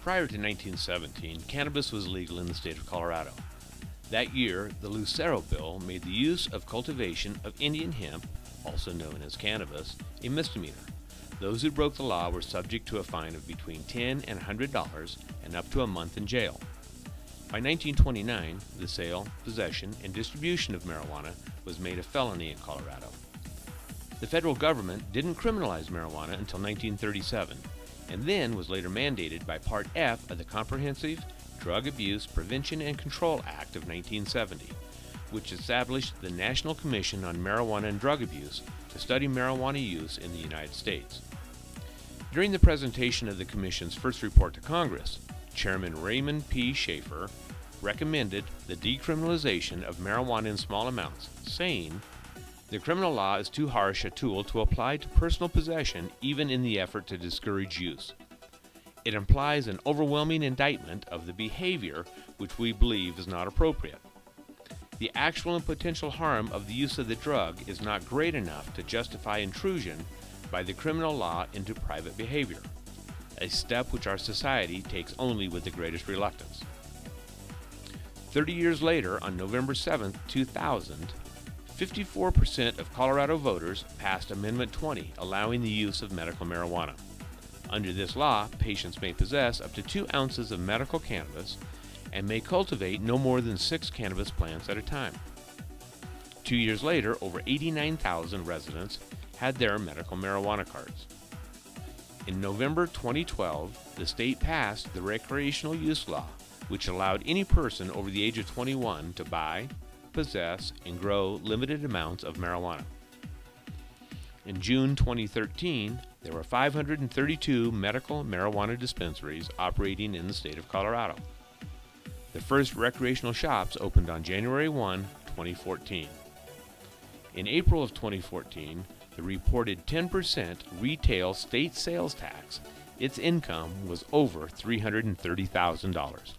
Prior to 1917, cannabis was legal in the state of Colorado. That year, the Lucero Bill made the use of cultivation of Indian hemp, also known as cannabis, a misdemeanor. Those who broke the law were subject to a fine of between $10 and $100 and up to a month in jail. By 1929, the sale, possession, and distribution of marijuana was made a felony in Colorado. The federal government didn't criminalize marijuana until 1937, and then was later mandated by Part F of the Comprehensive Drug Abuse Prevention and Control Act of 1970, which established the National Commission on Marijuana and Drug Abuse to study marijuana use in the United States. During the presentation of the Commission's first report to Congress, Chairman Raymond P. Schaefer recommended the decriminalization of marijuana in small amounts, saying, "The criminal law is too harsh a tool to apply to personal possession even in the effort to discourage use. It implies an overwhelming indictment of the behavior which we believe is not appropriate. The actual and potential harm of the use of the drug is not great enough to justify intrusion by the criminal law into private behavior, a step which our society takes only with the greatest reluctance." 30 years later, on November 7, 2000, 54% of Colorado voters passed Amendment 20, allowing the use of medical marijuana. Under this law, patients may possess up to 2 ounces of medical cannabis and may cultivate no more than 6 cannabis plants at a time. 2 years later, over 89,000 residents had their medical marijuana cards. In November 2012, the state passed the recreational use law, which allowed any person over the age of 21 to buy, possess, and grow limited amounts of marijuana. In June 2013, there were 532 medical marijuana dispensaries operating in the state of Colorado. The first recreational shops opened on January 1, 2014. In April of 2014, the reported 10% retail state sales tax, its income was over $330,000.